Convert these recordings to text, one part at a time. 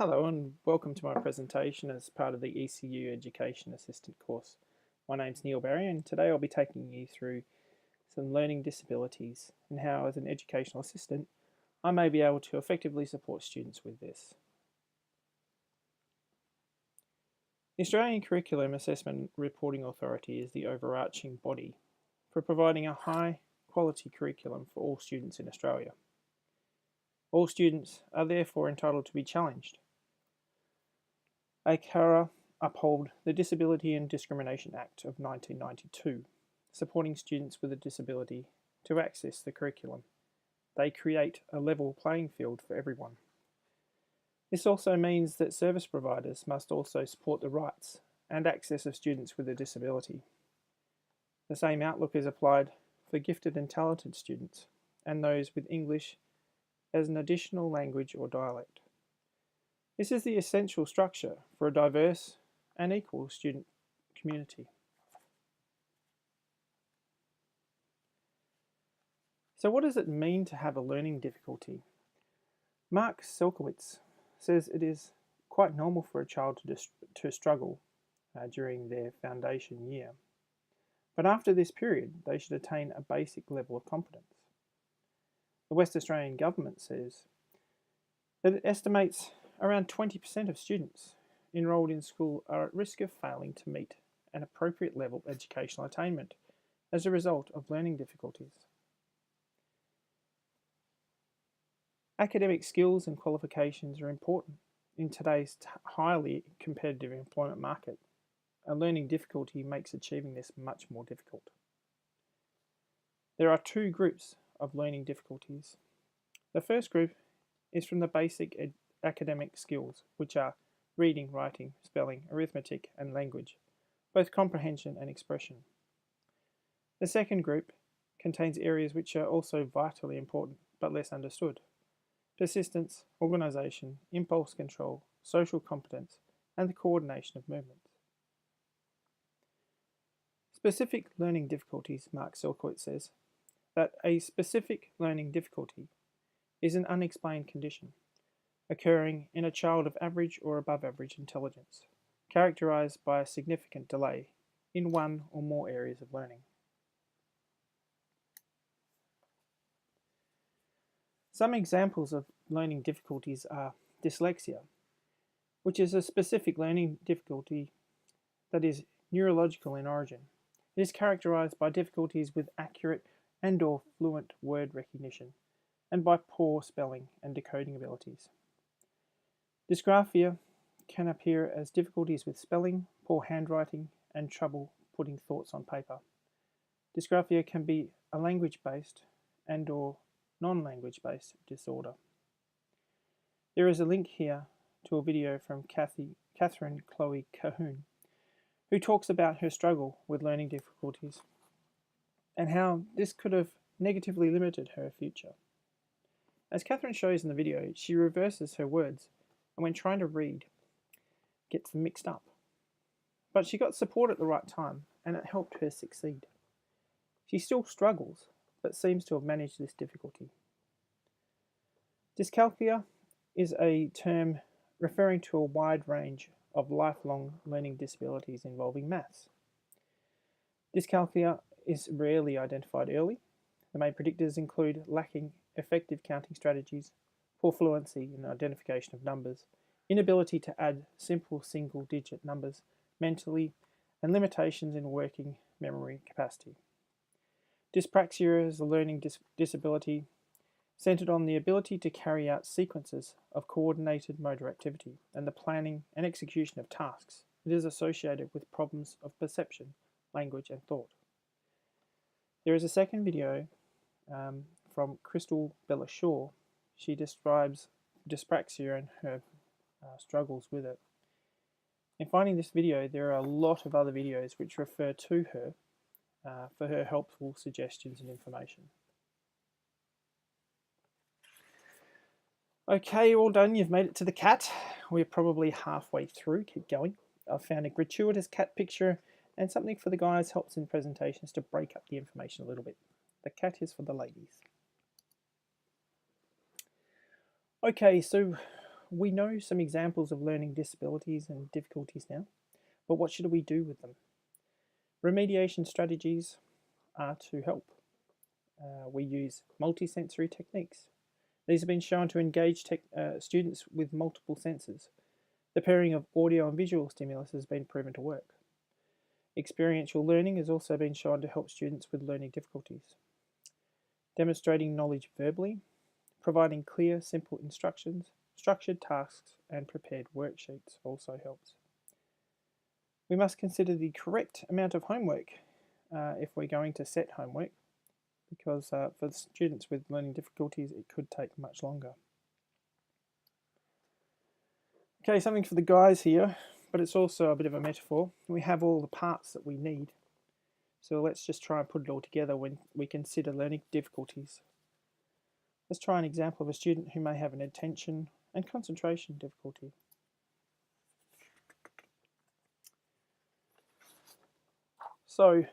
Hello and welcome to my presentation as part of the ECU Education Assistant course. My name's Neil Barry and today I'll be taking you through some learning disabilities and how as an educational assistant I may be able to effectively support students with this. The Australian Curriculum Assessment Reporting Authority is the overarching body for providing a high quality curriculum for all students in Australia. All students are therefore entitled to be challenged. ACARA uphold the Disability and Discrimination Act of 1992, supporting students with a disability to access the curriculum. They create a level playing field for everyone. This also means that service providers must also support the rights and access of students with a disability. The same outlook is applied for gifted and talented students and those with English as an additional language or dialect. This is the essential structure for a diverse and equal student community. So what does it mean to have a learning difficulty? Mark Selkowitz says it is quite normal for a child to struggle during their foundation year. But after this period, they should attain a basic level of competence. The West Australian government says that it estimates around 20% of students enrolled in school are at risk of failing to meet an appropriate level of educational attainment as a result of learning difficulties. Academic skills and qualifications are important in today's highly competitive employment market. A learning difficulty makes achieving this much more difficult. There are two groups of learning difficulties. The first group is from the basic academic skills, which are reading, writing, spelling, arithmetic, and language, both comprehension and expression. The second group contains areas which are also vitally important but less understood: persistence, organisation, impulse control, social competence, and the coordination of movements. Specific learning difficulties, Mark Selkowitz says, that a specific learning difficulty is an unexplained condition occurring in a child of average or above average intelligence, characterized by a significant delay in one or more areas of learning. Some examples of learning difficulties are dyslexia, which is a specific learning difficulty that is neurological in origin. It is characterized by difficulties with accurate and/or fluent word recognition and by poor spelling and decoding abilities. Dysgraphia can appear as difficulties with spelling, poor handwriting, and trouble putting thoughts on paper. Dysgraphia can be a language-based and/or non-language-based disorder. There is a link here to a video from Katherine Chloe Cahoon, who talks about her struggle with learning difficulties and how this could have negatively limited her future. As Katherine shows in the video, she reverses her words and when trying to read, gets them mixed up. But she got support at the right time and it helped her succeed. She still struggles, but seems to have managed this difficulty. Dyscalculia is a term referring to a wide range of lifelong learning disabilities involving maths. Dyscalculia is rarely identified early. The main predictors include lacking effective counting strategies, poor fluency in identification of numbers, inability to add simple single-digit numbers mentally, and limitations in working memory capacity. Dyspraxia is a learning disability centered on the ability to carry out sequences of coordinated motor activity and the planning and execution of tasks. It is associated with problems of perception, language, and thought. There is a second video from Krystal Bella Shaw. She describes dyspraxia and her struggles with it. In finding this video, there are a lot of other videos which refer to her for her helpful suggestions and information. Okay, all done. You've made it to the cat. We're probably halfway through. Keep going. I've found a gratuitous cat picture and something for the guys helps in presentations to break up the information a little bit. The cat is for the ladies. Okay, so we know some examples of learning disabilities and difficulties now, but what should we do with them? Remediation strategies are to help. We use multisensory techniques. These have been shown to engage students with multiple senses. The pairing of audio and visual stimulus has been proven to work. Experiential learning has also been shown to help students with learning difficulties. Demonstrating knowledge verbally, providing clear, simple instructions, structured tasks, and prepared worksheets also helps. We must consider the correct amount of homework if we're going to set homework, because for students with learning difficulties it could take much longer. Okay, something for the guys here, but it's also a bit of a metaphor. We have all the parts that we need, so let's just try and put it all together when we consider learning difficulties. Let's try an example of a student who may have an attention and concentration difficulty. So,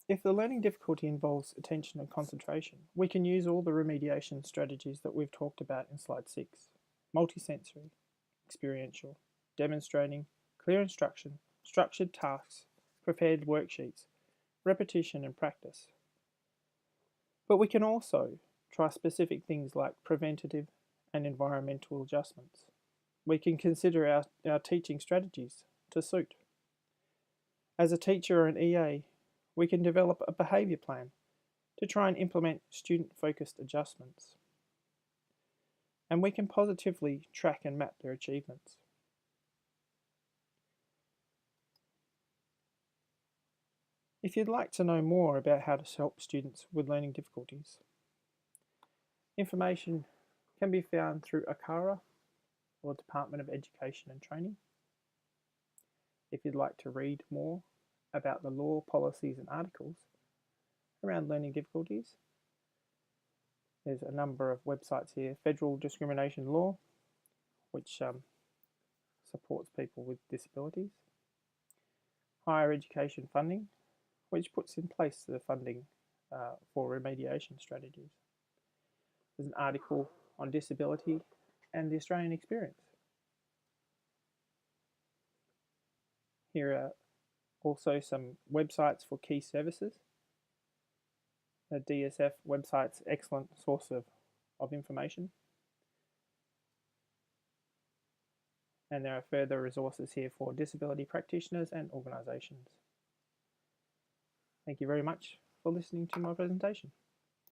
if the learning difficulty involves attention and concentration, we can use all the remediation strategies that we've talked about in slide 6. Multisensory, experiential, demonstrating, clear instruction, structured tasks, prepared worksheets, repetition and practice. But we can also try specific things like preventative and environmental adjustments. We can consider our teaching strategies to suit. As a teacher or an EA, we can develop a behaviour plan to try and implement student-focused adjustments. And we can positively track and map their achievements. If you'd like to know more about how to help students with learning difficulties, information can be found through ACARA, or Department of Education and Training. If you'd like to read more about the law, policies and articles around learning difficulties, there's a number of websites here. Federal Discrimination Law, which supports people with disabilities. Higher Education Funding, which puts in place the funding for remediation strategies. There's an article on disability and the Australian experience. Here are also some websites for key services. The DSF website's excellent source of information. And there are further resources here for disability practitioners and organisations. Thank you very much for listening to my presentation.